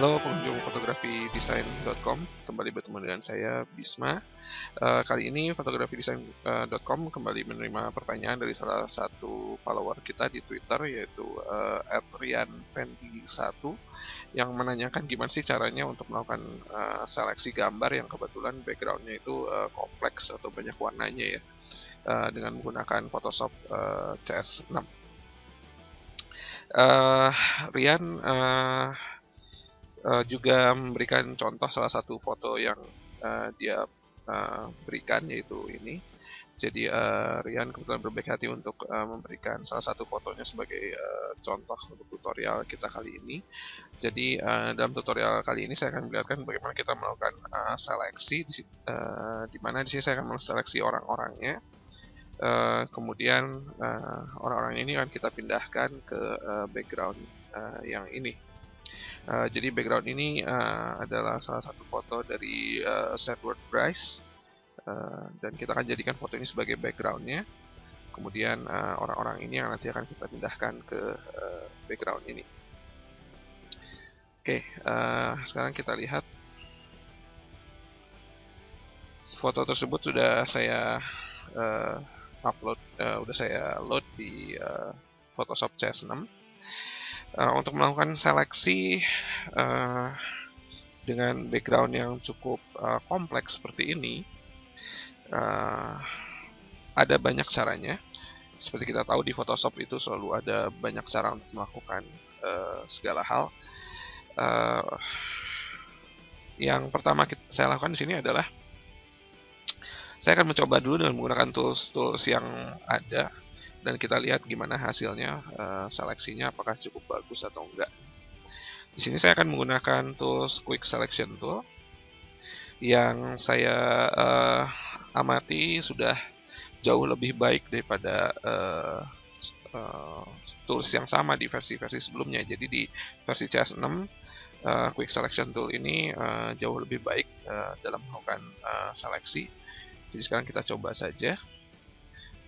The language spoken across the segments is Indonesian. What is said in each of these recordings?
Halo pengunjung fotografidesain.com, kembali bertemu dengan saya Bisma. Kali ini fotografidesain.com kembali menerima pertanyaan dari salah satu follower kita di Twitter, yaitu @rianfendi1, yang menanyakan gimana sih caranya untuk melakukan seleksi gambar yang kebetulan backgroundnya itu kompleks atau banyak warnanya ya, dengan menggunakan Photoshop CS6. Rian juga memberikan contoh salah satu foto yang dia berikan, yaitu ini. Jadi Rian kebetulan berbaik hati untuk memberikan salah satu fotonya sebagai contoh untuk tutorial kita kali ini. Jadi dalam tutorial kali ini saya akan memperlihatkan bagaimana kita melakukan seleksi, di mana di sini saya akan menseleksi orang-orangnya. Kemudian orang-orang ini akan kita pindahkan ke background yang ini. Jadi background ini adalah salah satu foto dari Sedgwick Bryce, dan kita akan jadikan foto ini sebagai backgroundnya. Kemudian orang-orang ini yang nanti akan kita pindahkan ke background ini. Oke, sekarang kita lihat foto tersebut sudah saya sudah saya load di Photoshop CS6. Untuk melakukan seleksi dengan background yang cukup kompleks seperti ini, ada banyak caranya. Seperti kita tahu di Photoshop itu selalu ada banyak cara untuk melakukan segala hal. Yang pertama saya lakukan di sini adalah saya akan mencoba dulu dengan menggunakan tools yang ada, dan kita lihat gimana hasilnya, seleksinya apakah cukup bagus atau enggak. Di sini saya akan menggunakan tools Quick Selection Tool yang saya amati sudah jauh lebih baik daripada tools yang sama di versi-versi sebelumnya. Jadi di versi CS6 Quick Selection Tool ini jauh lebih baik dalam melakukan seleksi. Jadi sekarang kita coba saja.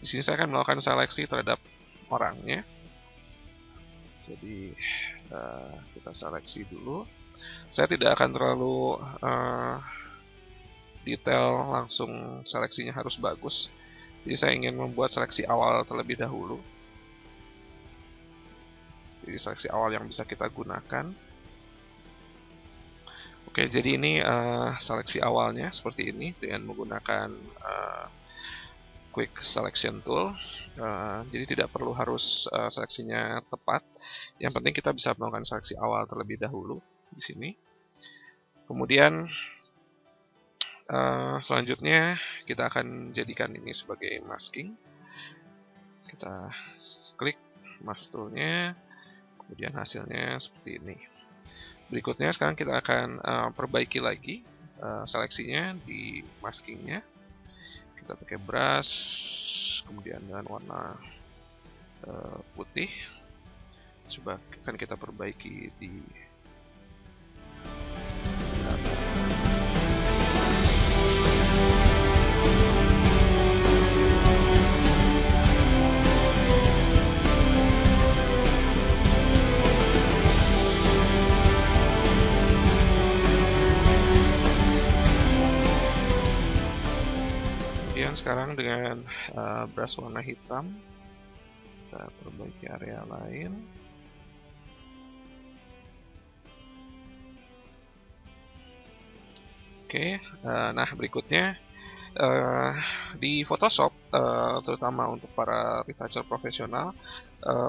Di sini saya akan melakukan seleksi terhadap orangnya. Jadi kita seleksi dulu. Saya tidak akan terlalu detail langsung seleksinya harus bagus. Jadi saya ingin membuat seleksi awal terlebih dahulu. Jadi seleksi awal yang bisa kita gunakan. Oke, jadi ini seleksi awalnya seperti ini dengan menggunakan Quick Selection Tool. Jadi tidak perlu harus seleksinya tepat. Yang penting kita bisa melakukan seleksi awal terlebih dahulu di sini. Kemudian selanjutnya kita akan jadikan ini sebagai masking. Kita klik mask tool-nya, kemudian hasilnya seperti ini. Berikutnya sekarang kita akan perbaiki lagi seleksinya di maskingnya. Kita pakai brush, kemudian dengan warna putih. Coba akan kita perbaiki di sekarang dengan brush warna hitam kita perbaiki area lain. Oke, nah berikutnya di Photoshop, terutama untuk para retoucher profesional,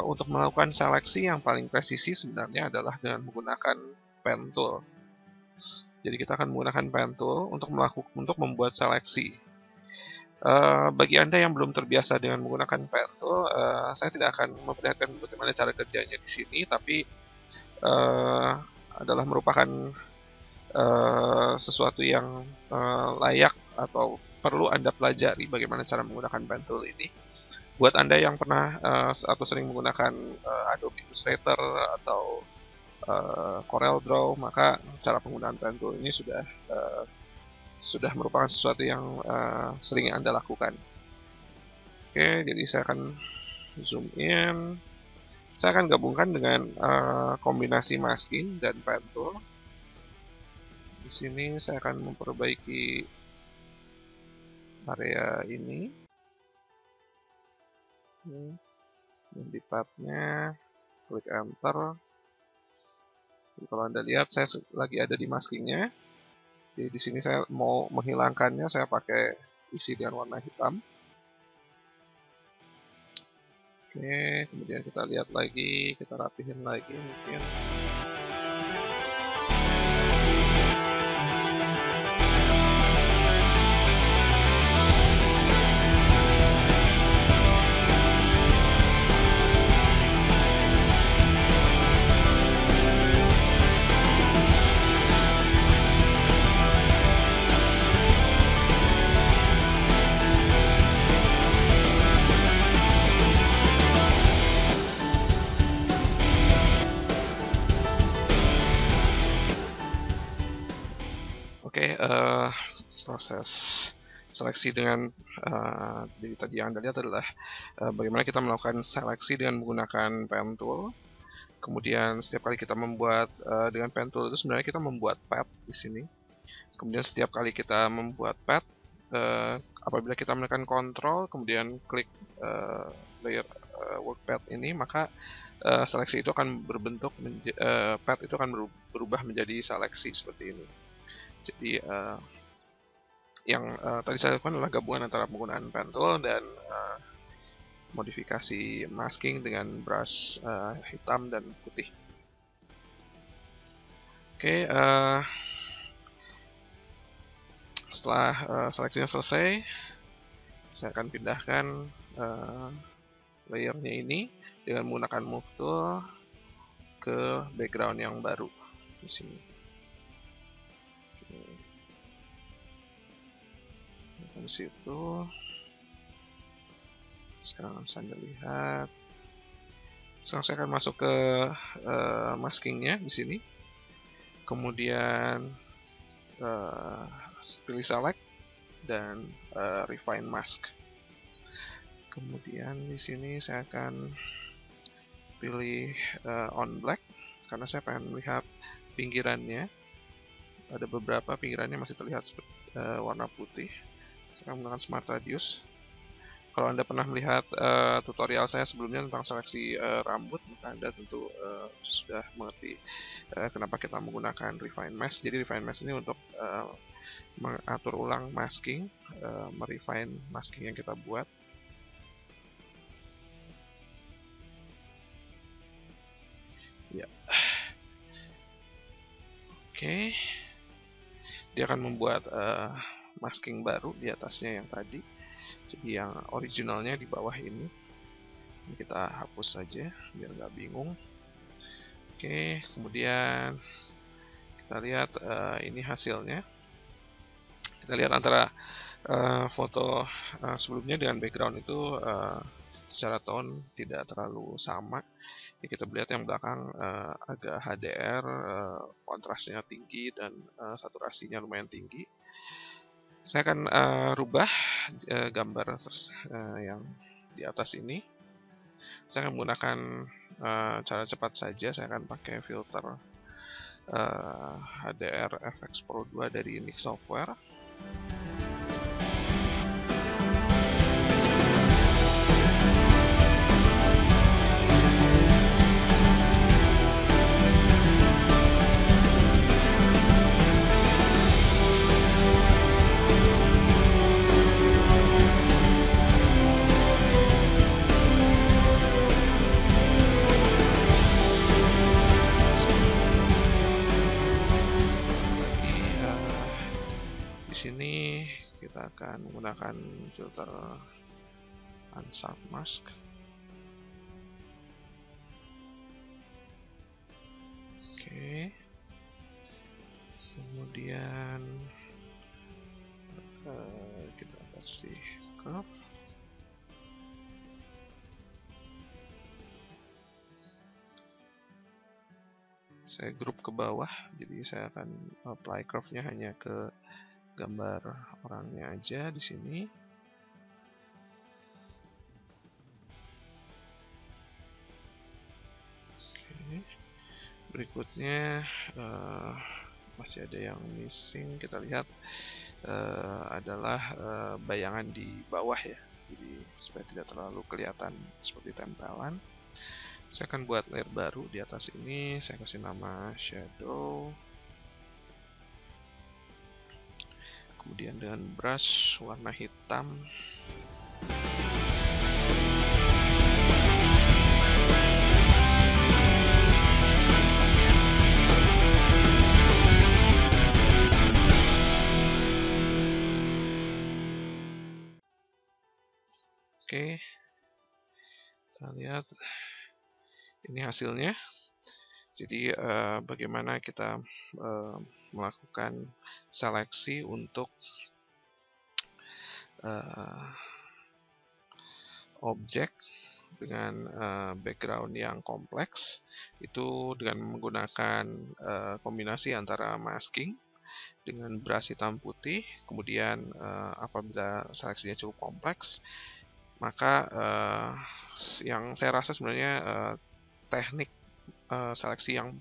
untuk melakukan seleksi yang paling presisi sebenarnya adalah dengan menggunakan pen tool. Jadi kita akan menggunakan pen tool untuk membuat seleksi. Bagi Anda yang belum terbiasa dengan menggunakan pen tool, saya tidak akan memperlihatkan bagaimana cara kerjanya di sini, tapi adalah merupakan sesuatu yang layak atau perlu Anda pelajari bagaimana cara menggunakan pen tool ini. Buat Anda yang pernah atau sering menggunakan Adobe Illustrator atau Corel Draw, maka cara penggunaan pen tool ini sudah merupakan sesuatu yang sering Anda lakukan. Oke, jadi saya akan zoom in. Saya akan gabungkan dengan kombinasi masking dan pen tool. Di sini saya akan memperbaiki area ini. Di pathnya, klik enter. Jadi, kalau Anda lihat, saya lagi ada di maskingnya. Jadi di sini saya mau menghilangkannya, saya pakai isi dengan warna hitam. Oke, kemudian kita lihat lagi, kita rapihin lagi mungkin. Oke, proses seleksi dengan jadi tadi yang Anda lihat adalah bagaimana kita melakukan seleksi dengan menggunakan pen tool. Kemudian setiap kali kita membuat dengan pen tool itu sebenarnya kita membuat path di sini. Kemudian setiap kali kita membuat path, apabila kita menekan Ctrl kemudian klik layer work path ini, maka seleksi itu akan berbentuk path itu akan berubah menjadi seleksi seperti ini. Jadi yang tadi saya lakukan adalah gabungan antara penggunaan pen tool dan modifikasi masking dengan brush hitam dan putih. Oke, setelah seleksinya selesai, saya akan pindahkan layernya ini dengan menggunakan move tool ke background yang baru di sini. Di situ sekarang bisa Anda lihat. Sekarang saya akan masuk ke maskingnya di sini. Kemudian pilih select dan refine mask. Kemudian di sini saya akan pilih on black karena saya pengen melihat pinggirannya. Ada beberapa pinggirannya masih terlihat warna putih. Saya akan menggunakan Smart Radius. Kalau Anda pernah melihat tutorial saya sebelumnya tentang seleksi rambut, maka Anda tentu sudah mengerti kenapa kita menggunakan Refine Mask. Jadi Refine Mask ini untuk mengatur ulang masking, merefine masking yang kita buat. Ya. Oke. Dia akan membuat masking baru di atasnya yang tadi. Jadi yang originalnya di bawah ini kita hapus saja biar nggak bingung. Oke, kemudian kita lihat ini hasilnya. Kita lihat antara foto sebelumnya dengan background itu secara tone tidak terlalu sama. Ya, kita lihat yang belakang agak HDR, kontrasnya tinggi dan saturasinya lumayan tinggi. Saya akan rubah gambar yang di atas ini. Saya akan menggunakan cara cepat saja. Saya akan pakai filter HDR FX Pro 2 dari Nix Software. Di sini kita akan menggunakan filter unsharp mask. Oke. Kemudian kita kasih curve. Saya grup ke bawah, jadi saya akan apply curve-nya hanya ke gambar orangnya aja di sini. Oke. Berikutnya masih ada yang missing. Kita lihat adalah bayangan di bawah ya, jadi supaya tidak terlalu kelihatan seperti tempelan. Saya akan buat layer baru di atas ini. Saya kasih nama shadow, kemudian dengan brush warna hitam. Oke, kita lihat ini hasilnya. Jadi bagaimana kita melakukan seleksi untuk objek dengan background yang kompleks, itu dengan menggunakan kombinasi antara masking dengan brush hitam putih. Kemudian apabila seleksinya cukup kompleks, maka yang saya rasa sebenarnya teknik seleksi yang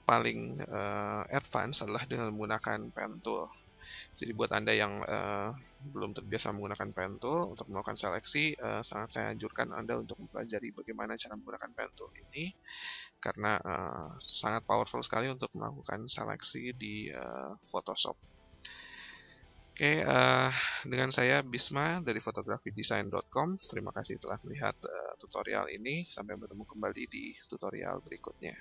paling advance adalah dengan menggunakan pen tool. Jadi buat Anda yang belum terbiasa menggunakan pen tool untuk melakukan seleksi, sangat saya anjurkan Anda untuk mempelajari bagaimana cara menggunakan pen tool ini, karena sangat powerful sekali untuk melakukan seleksi di Photoshop. Oke, dengan saya Bisma dari fotografidesign.com. Terima kasih telah melihat tutorial ini. Sampai bertemu kembali di tutorial berikutnya.